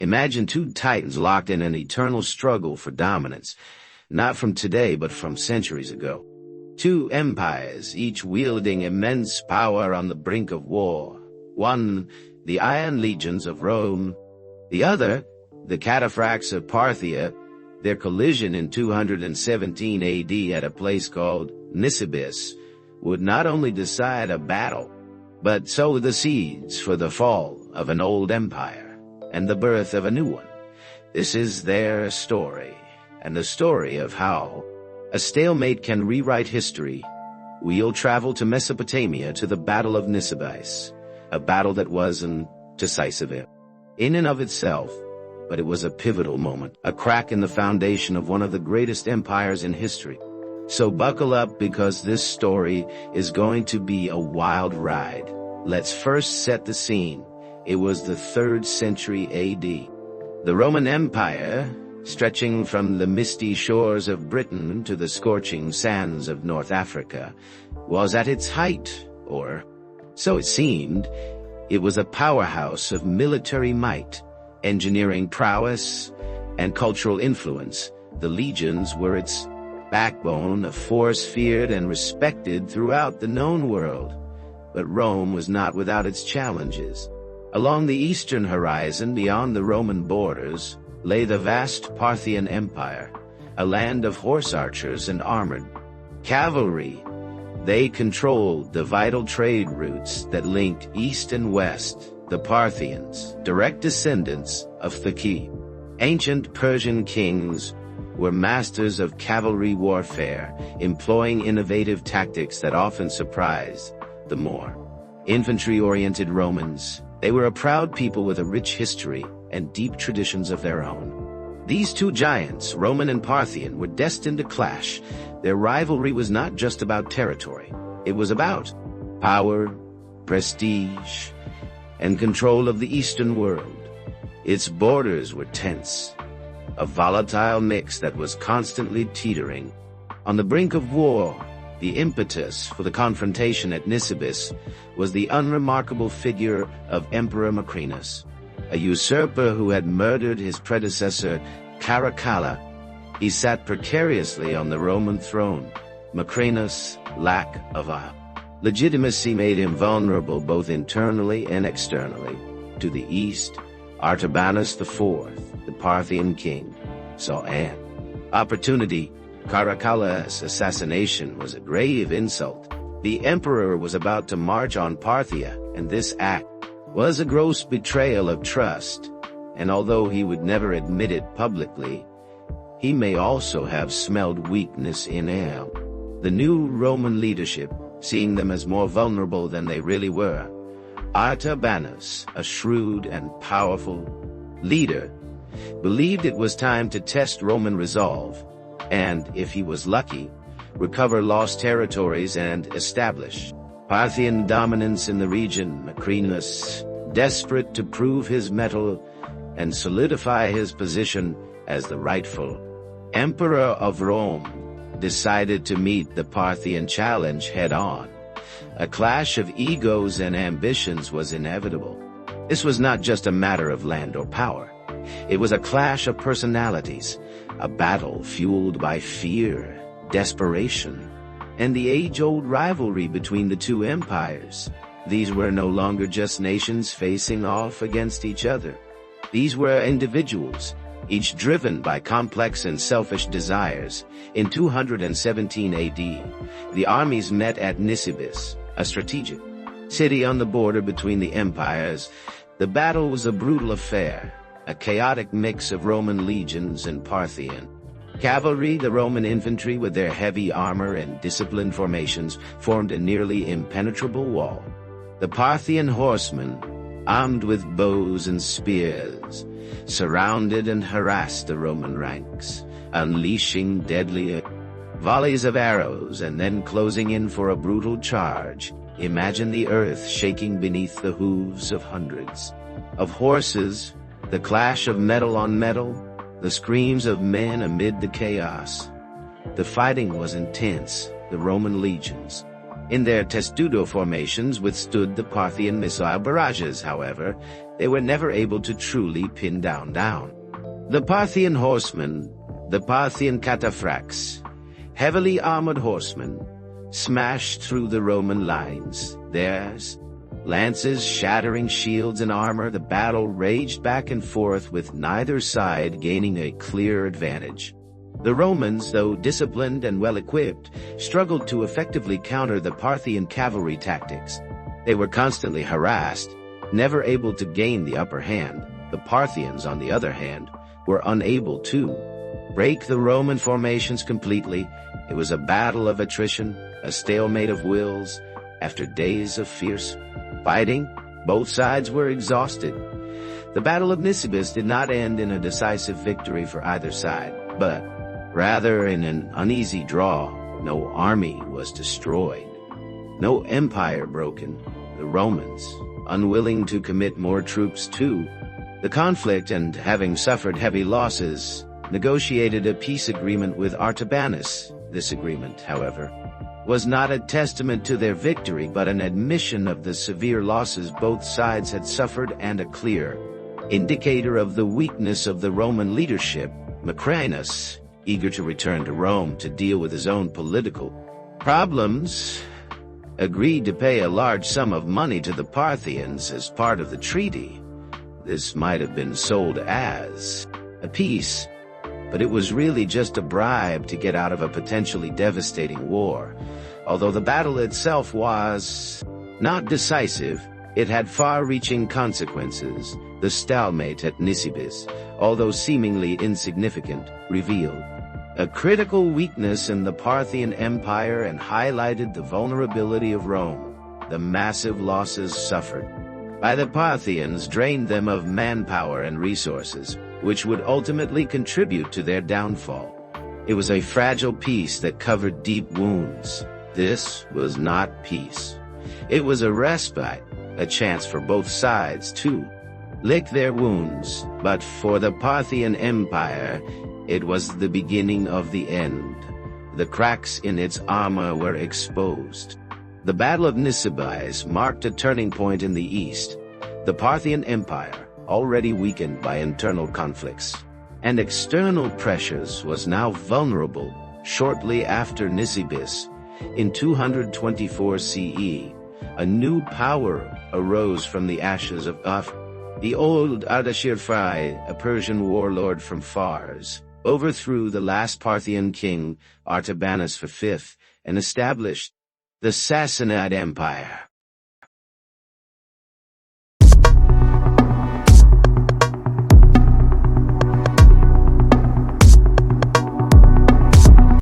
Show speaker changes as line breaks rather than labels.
Imagine two titans locked in an eternal struggle for dominance, not from today but from centuries ago. Two empires, each wielding immense power on the brink of war. One, the Iron Legions of Rome. The other, the Cataphracts of Parthia. Their collision in 217 AD at a place called Nisibis would not only decide a battle, but sow the seeds for the fall of an old empire and the birth of a new one. This is their story, and the story of how a stalemate can rewrite history. We'll travel to Mesopotamia to the Battle of Nisibis, a battle that wasn't decisive in and of itself, but it was a pivotal moment, a crack in the foundation of one of the greatest empires in history. So buckle up, because this story is going to be a wild ride. Let's first set the scene. It was the 3rd century AD. The Roman Empire, stretching from the misty shores of Britain to the scorching sands of North Africa, was at its height, or so it seemed. It was a powerhouse of military might, engineering prowess, and cultural influence. The legions were its backbone, a force feared and respected throughout the known world. But Rome was not without its challenges. Along the eastern horizon, beyond the Roman borders, lay the vast Parthian Empire, a land of horse archers and armored cavalry. They controlled the vital trade routes that linked east and west. The Parthians, direct descendants of Thaki, ancient Persian kings, were masters of cavalry warfare, employing innovative tactics that often surprised the more infantry-oriented Romans. They were a proud people with a rich history and deep traditions of their own. These two giants, Roman and Parthian, were destined to clash. Their rivalry was not just about territory. It was about power, prestige, and control of the Eastern world. Its borders were tense, a volatile mix that was constantly teetering. On the brink of war, the impetus for the confrontation at Nisibis was the unremarkable figure of Emperor Macrinus, a usurper who had murdered his predecessor Caracalla. He sat precariously on the Roman throne. Macrinus' lack of legitimacy made him vulnerable both internally and externally. To the east, Artabanus IV, the Parthian king, saw an opportunity. Caracalla's assassination was a grave insult. The emperor was about to march on Parthia, and this act was a gross betrayal of trust. And although he would never admit it publicly, he may also have smelled weakness in air. The new Roman leadership, seeing them as more vulnerable than they really were. Artabanus, a shrewd and powerful leader, believed it was time to test Roman resolve, and, if he was lucky, recover lost territories and establish Parthian dominance in the region. Macrinus, desperate to prove his mettle and solidify his position as the rightful emperor of Rome, decided to meet the Parthian challenge head-on. A clash of egos and ambitions was inevitable. This was not just a matter of land or power. It was a clash of personalities, a battle fueled by fear, desperation, and the age-old rivalry between the two empires. These were no longer just nations facing off against each other. These were individuals, each driven by complex and selfish desires. In 217 AD, the armies met at Nisibis, a strategic city on the border between the empires. The battle was a brutal affair, a chaotic mix of Roman legions and Parthian cavalry. The Roman infantry, with their heavy armor and disciplined formations, formed a nearly impenetrable wall. The Parthian horsemen, armed with bows and spears, surrounded and harassed the Roman ranks, unleashing deadly volleys of arrows and then closing in for a brutal charge. Imagine the earth shaking beneath the hooves of hundreds of horses, the clash of metal on metal, the screams of men amid the chaos. The fighting was intense. The Roman legions, in their testudo formations, withstood the Parthian missile barrages. However, they were never able to truly pin down. The Parthian horsemen, the Parthian cataphracts, heavily armored horsemen, smashed through the Roman lines, theirs lances shattering shields and armor. The battle raged back and forth with neither side gaining a clear advantage. The Romans, though disciplined and well-equipped, struggled to effectively counter the Parthian cavalry tactics. They were constantly harassed, never able to gain the upper hand. The Parthians, on the other hand, were unable to break the Roman formations completely. It was a battle of attrition, a stalemate of wills. After days of fierce fighting, both sides were exhausted. The Battle of Nisibis did not end in a decisive victory for either side, but rather in an uneasy draw. No army was destroyed, no empire broken. The Romans, unwilling to commit more troops to the conflict and having suffered heavy losses, negotiated a peace agreement with Artabanus. This agreement, however, was not a testament to their victory but an admission of the severe losses both sides had suffered and a clear indicator of the weakness of the Roman leadership. Macrinus, eager to return to Rome to deal with his own political problems, agreed to pay a large sum of money to the Parthians as part of the treaty. This might have been sold as a peace, but it was really just a bribe to get out of a potentially devastating war. Although the battle itself was not decisive, it had far-reaching consequences. The Stalemate at Nisibis, although seemingly insignificant, revealed a critical weakness in the Parthian Empire and highlighted the vulnerability of Rome. The massive losses suffered by the Parthians drained them of manpower and resources, which would ultimately contribute to their downfall. It was a fragile peace that covered deep wounds. This was not peace. It was a respite, a chance for both sides to lick their wounds, but for the Parthian Empire, it was the beginning of the end. The cracks in its armor were exposed. The Battle of Nisibis marked a turning point in the east. The Parthian Empire, already weakened by internal conflicts and external pressures, was now vulnerable. Shortly after Nisibis, in 224 CE, a new power arose from the ashes of Uf. The old Ardashir-Fai, a Persian warlord from Fars, overthrew the last Parthian king, Artabanus V, and established the Sassanid Empire.